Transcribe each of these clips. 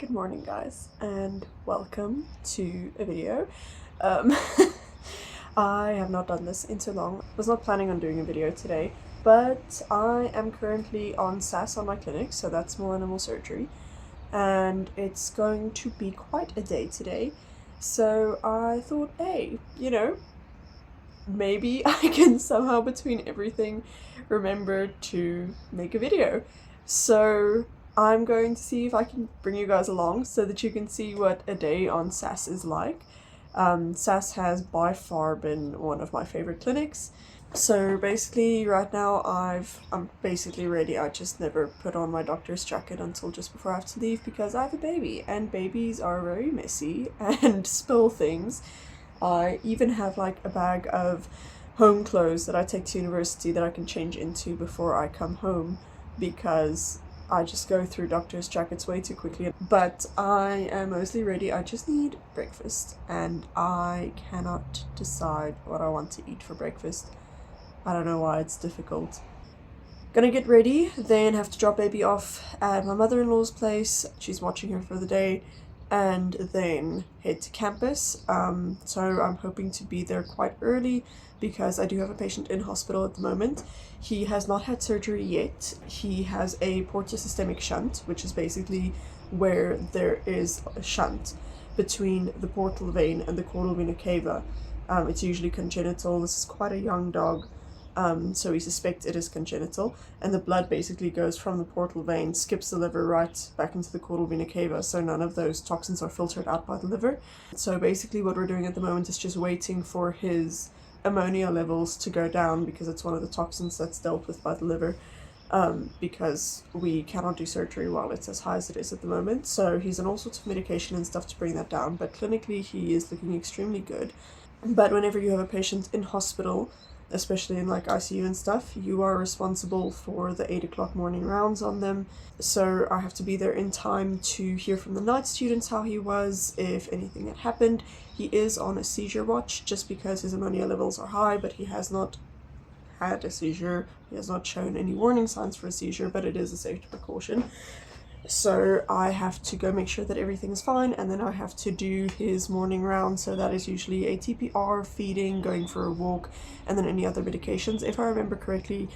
Good morning guys and welcome to a video. Um, I have not done this in so long. Was not planning on doing a video today, but I am currently on SAS on my clinic, so that's small animal surgery, and it's going to be quite a day today. So I thought, hey, maybe I can somehow between everything remember to make a video. So I'm going to see if I can bring you guys along so that you can see what a day on SAS is like. SAS has by far been one of my favorite clinics. So basically right now I'm basically ready. I just never put on my doctor's jacket until just before I have to leave because I have a baby and babies are very messy and spill things. I even have like a bag of home clothes that I take to university that I can change into before I come home because I just go through doctor's jackets way too quickly. But I am mostly ready. I just need breakfast and I cannot decide what I want to eat for breakfast. I don't know why it's difficult. Gonna get ready, then have to drop baby off at my mother-in-law's place. She's watching her for the day, and then head to campus. So I'm hoping to be there quite early because I do have a patient in hospital at the moment. He has not had surgery yet. He has a portosystemic shunt, which is basically where there is a shunt between the portal vein and the caudal vena cava. It's usually congenital. This is quite a young dog. So we suspect it is congenital, and the blood basically goes from the portal vein, skips the liver right back into the caudal vena cava, so none of those toxins are filtered out by the liver. So basically what we're doing at the moment is just waiting for his ammonia levels to go down because it's one of the toxins that's dealt with by the liver, because we cannot do surgery while it's as high as it is at the moment. So he's on all sorts of medication and stuff to bring that down, but clinically he is looking extremely good. But whenever you have a patient in hospital, especially in like ICU and stuff, you are responsible for the 8 o'clock morning rounds on them. So I have to be there in time to hear from the night students how he was, if anything had happened. He is on a seizure watch just because his ammonia levels are high, but he has not had a seizure. He has not shown any warning signs for a seizure, but it is a safety precaution. So I have to go make sure that everything is fine, and then I have to do his morning round. So that is usually a TPR, feeding, going for a walk, and then any other medications. If I remember correctly,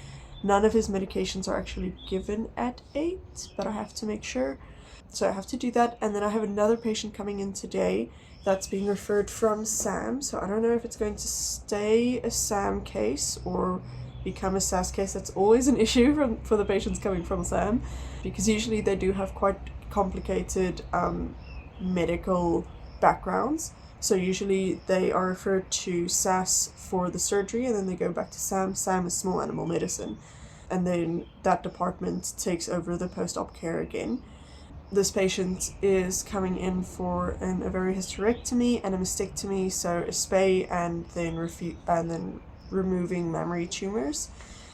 none of his medications are actually given at 8, but I have to make sure. So I have to do that, and then I have another patient coming in today that's being referred from SAM. So I don't know if it's going to stay a SAM case or become a SAS case. That's always an issue for the patients coming from SAM, because usually they do have quite complicated medical backgrounds. So usually they are referred to SAS for the surgery and then they go back to SAM. SAM is small animal medicine, and then that department takes over the post-op care again. This patient is coming in for an ovarian hysterectomy and a mastectomy, so a spay and then removing mammary tumors.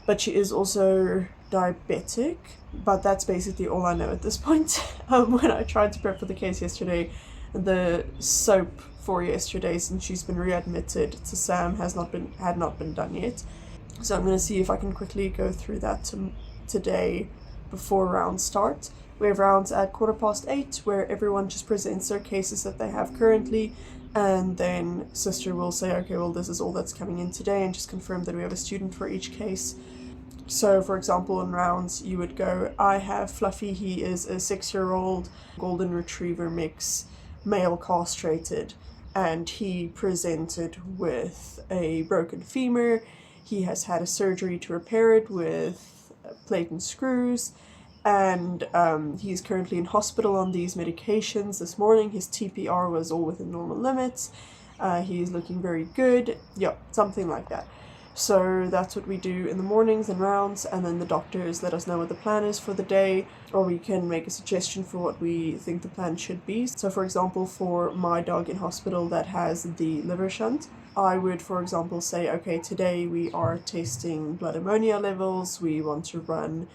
But she is also diabetic, but that's basically all I know at this point. When I tried to prep for the case yesterday, the soap for yesterday, since she's been readmitted to SAM, had not been done yet. So I'm going to see if I can quickly go through that today before rounds start. We have rounds at 8:15, where everyone just presents their cases that they have currently, and then sister will say, okay, well, this is all that's coming in today, and just confirm that we have a student for each case. So for example, in rounds you would go, I have Fluffy, he is a 6-year-old golden retriever mix, male castrated, and he presented with a broken femur. He has had a surgery to repair it with plate and screws, and he's currently in hospital on these medications. This morning his TPR was all within normal limits. He's looking very good. Yep, something like that. So that's what we do in the mornings and rounds, and then the doctors let us know what the plan is for the day, or we can make a suggestion for what we think the plan should be. So for example, for my dog in hospital that has the liver shunt, I would, for example, say, okay, today we are testing blood ammonia levels, we want to run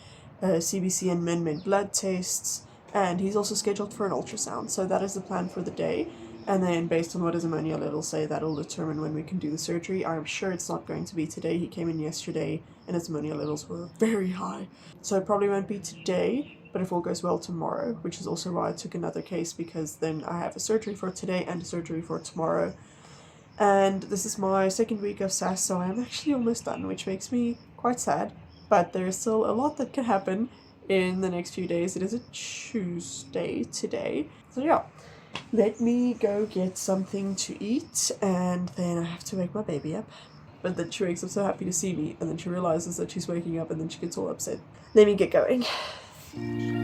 CBC and min blood tests, and he's also scheduled for an ultrasound. So that is the plan for the day. And then based on what his ammonia levels say, that'll determine when we can do the surgery. I'm sure it's not going to be today. He came in yesterday and his ammonia levels were very high. So it probably won't be today, but if all goes well, tomorrow, which is also why I took another case, because then I have a surgery for today and a surgery for tomorrow. And this is my second week of SAS, so I'm actually almost done, which makes me quite sad, but there's still a lot that can happen in the next few days. It is a Tuesday today, so yeah. Let me go get something to eat, and then I have to wake my baby up. But then she wakes up so happy to see me, and then she realizes that she's waking up, and then she gets all upset. Let me get going. Hello.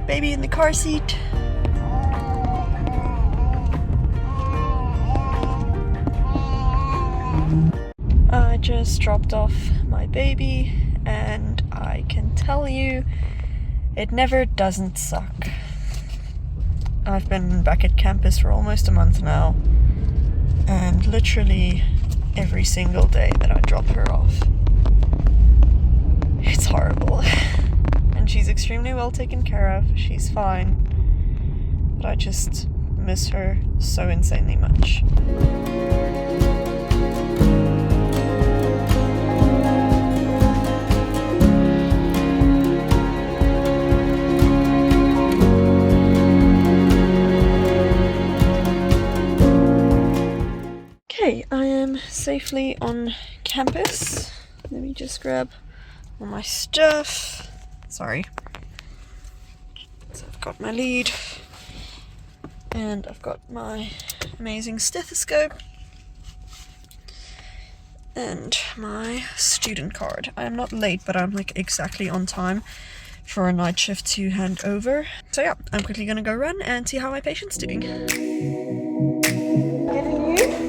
Baby in the car seat. I just dropped off my baby, and I can tell you it never doesn't suck. I've been back at campus for almost a month now, and literally every single day that I drop her off, it's horrible. She's extremely well taken care of, she's fine, but I just miss her so insanely much. Okay, I am safely on campus. Let me just grab all my stuff. Sorry. So I've got my lead, and I've got my amazing stethoscope, and my student card. I am not late, but I'm like exactly on time for a night shift to hand over. So yeah, I'm quickly gonna go run and see how my patient's doing. Getting you?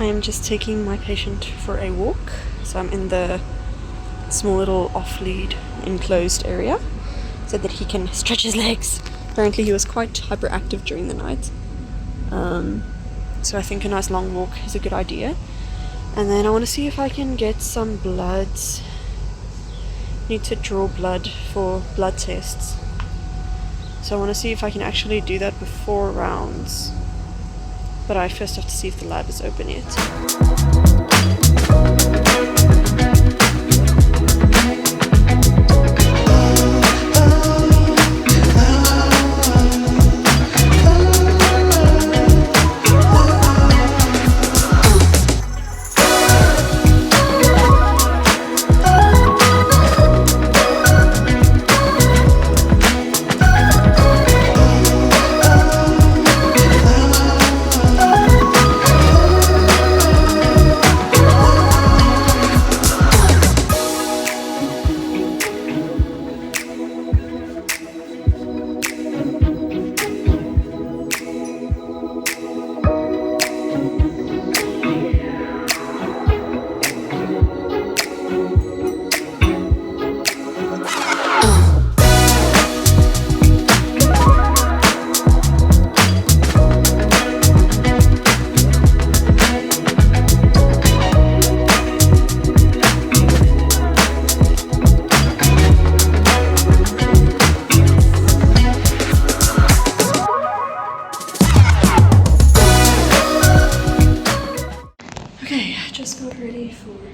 I'm just taking my patient for a walk, so I'm in the small little off-lead enclosed area so that he can stretch his legs. Apparently he was quite hyperactive during the night, so I think a nice long walk is a good idea. And then I want to see if I can get some bloods. Need to draw blood for blood tests, so I want to see if I can actually do that before rounds. But I first have to see if the lab is open yet.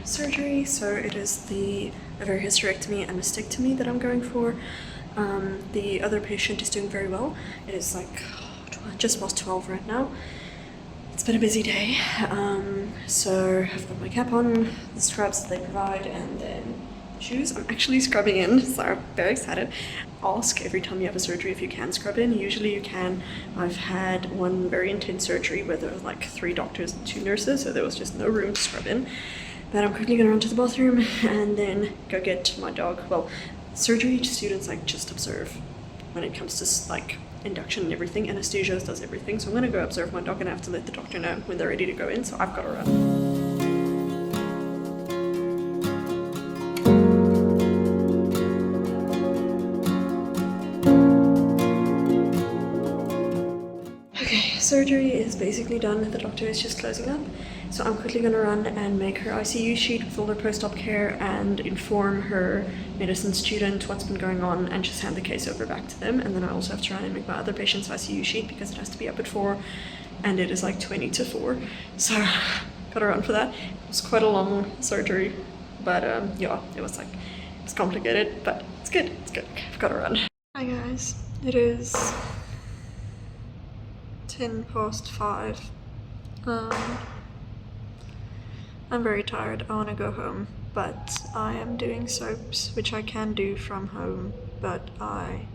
Surgery, so it is the ovarian hysterectomy and mastectomy that I'm going for. The other patient is doing very well. It is like just past 12 right now. It's been a busy day, so I've got my cap on, the straps that they provide, and then shoes. I'm actually scrubbing in, so I'm very excited. Ask every time you have a surgery if you can scrub in. Usually you can. I've had one very intense surgery where there was like 3 doctors and 2 nurses, so there was just no room to scrub in. But I'm quickly gonna run to the bathroom and then go get my dog. Well, surgery students like just observe when it comes to like induction and everything. Anesthesia does everything, so I'm gonna go observe my dog and I have to let the doctor know when they're ready to go in, so I've got to run. Surgery is basically done. The doctor is just closing up, so I'm quickly gonna run and make her ICU sheet with all her post-op care and inform her medicine student what's been going on and just hand the case over back to them. And then I also have to run and make my other patient's ICU sheet because it has to be up at 4 and it is like 20 to 4, so gotta run for that. It was quite a long surgery, but yeah, it's complicated, but it's good, I've gotta run. Hi guys, it is 5:10. I'm very tired. I want to go home, but I am doing soaps, which I can do from home, but I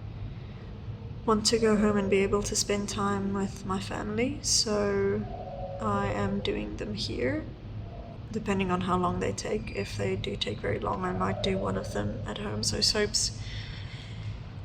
want to go home and be able to spend time with my family, so I am doing them here, depending on how long they take. If they do take very long, I might do one of them at home. So soaps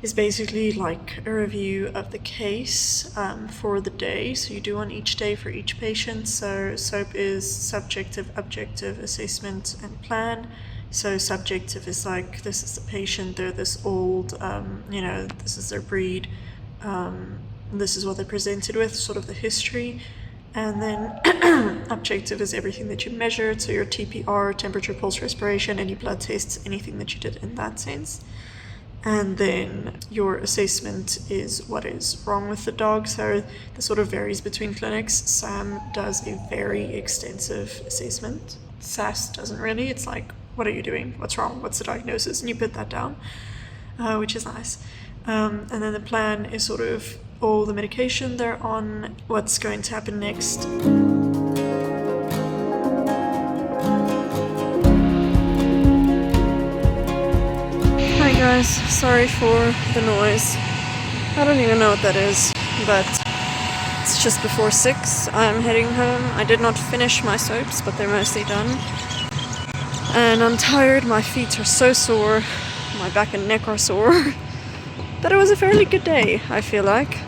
is basically like a review of the case for the day. So you do one each day for each patient. So SOAP is subjective, objective, assessment, and plan. So subjective is like, this is the patient, they're this old, this is their breed, this is what they're presented with, sort of the history. And then objective is everything that you measured, so your TPR, temperature, pulse, respiration, any blood tests, anything that you did in that sense. And then your assessment is what is wrong with the dog. So this sort of varies between clinics. SAM does a very extensive assessment. SAS doesn't really. It's like, what are you doing? What's wrong? What's the diagnosis? And you put that down, which is nice. And then the plan is sort of all the medication they're on, what's going to happen next. Hi guys, sorry for the noise. I don't even know what that is, but it's just before 6. I'm heading home. I did not finish my soaps, but they're mostly done. And I'm tired, my feet are so sore, my back and neck are sore. But it was a fairly good day, I feel like.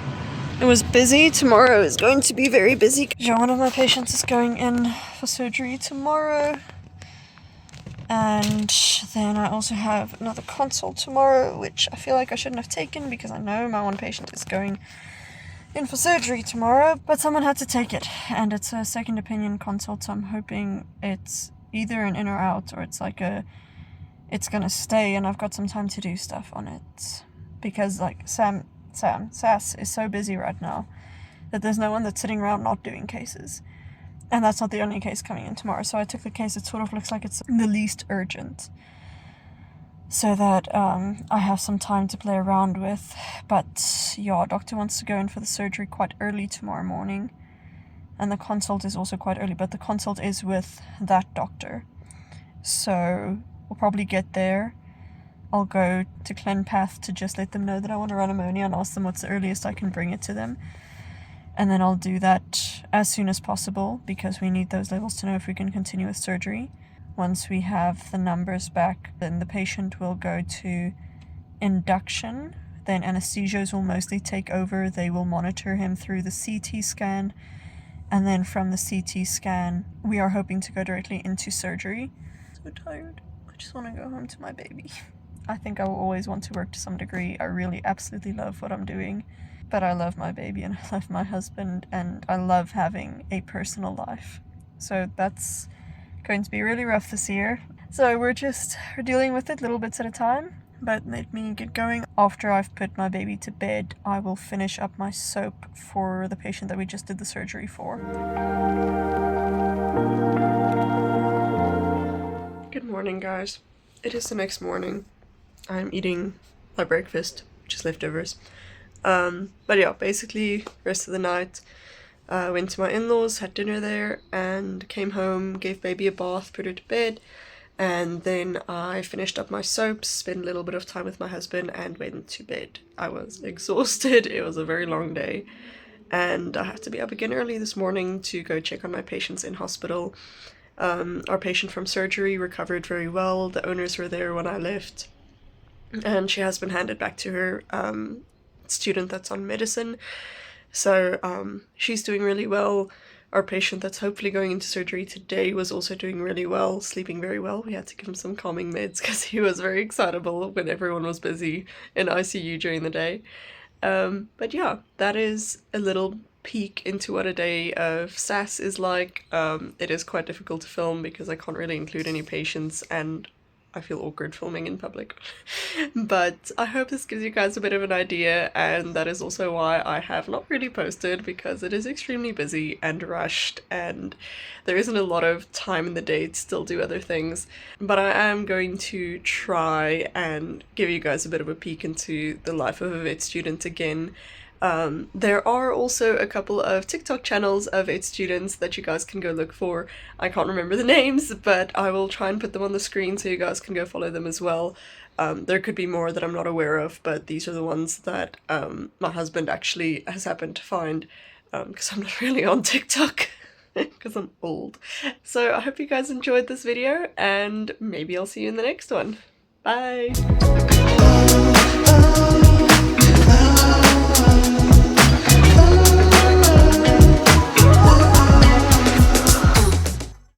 It was busy. Tomorrow is going to be very busy. One of my patients is going in for surgery tomorrow. And then I also have another consult tomorrow, which I feel like I shouldn't have taken because I know my one patient is going in for surgery tomorrow, but someone had to take it. And it's a second opinion consult, so I'm hoping it's either an in or out, or it's like it's gonna stay and I've got some time to do stuff on it. Because like SAS is so busy right now that there's no one that's sitting around not doing cases. And that's not the only case coming in tomorrow. So I took the case that sort of looks like it's the least urgent, so that I have some time to play around with. But yeah, doctor wants to go in for the surgery quite early tomorrow morning. And the consult is also quite early, but the consult is with that doctor. So we'll probably get there. I'll go to ClinPath to just let them know that I want to run ammonia and ask them what's the earliest I can bring it to them. And then I'll do that as soon as possible because we need those levels to know if we can continue with surgery. Once we have the numbers back, then the patient will go to induction. Then anesthesios will mostly take over. They will monitor him through the CT scan. And then from the CT scan, we are hoping to go directly into surgery. So tired. I just want to go home to my baby. I think I will always want to work to some degree. I really absolutely love what I'm doing. But I love my baby and I love my husband and I love having a personal life. So that's going to be really rough this year. So we're dealing with it little bits at a time. But let me get going. After I've put my baby to bed, I will finish up my soap for the patient that we just did the surgery for. Good morning, guys. It is the next morning. I'm eating my breakfast, which is leftovers. But yeah, basically, rest of the night, went to my in-laws, had dinner there, and came home, gave baby a bath, put her to bed, And then I finished up my soaps, spent a little bit of time with my husband, and went to bed. I was exhausted. It was a very long day. And I have to be up again early this morning to go check on my patients in hospital. Our patient from surgery recovered very well. The owners were there when I left. And she has been handed back to her student that's on medicine. So she's doing really well. Our patient that's hopefully going into surgery today was also doing really well, sleeping very well. We had to give him some calming meds because he was very excitable when everyone was busy in ICU during the day. But yeah, that is a little peek into what a day of SAS is like. It is quite difficult to film because I can't really include any patients and I feel awkward filming in public. But I hope this gives you guys a bit of an idea, and that is also why I have not really posted, because it is extremely busy and rushed and there isn't a lot of time in the day to still do other things. But I am going to try and give you guys a bit of a peek into the life of a vet student again. There are also a couple of TikTok channels of vet students that you guys can go look for. I can't remember the names, but I will try and put them on the screen so you guys can go follow them as well. There could be more that I'm not aware of, but these are the ones that my husband actually has happened to find, because I'm not really on TikTok, because I'm old. So I hope you guys enjoyed this video, and maybe I'll see you in the next one. Bye!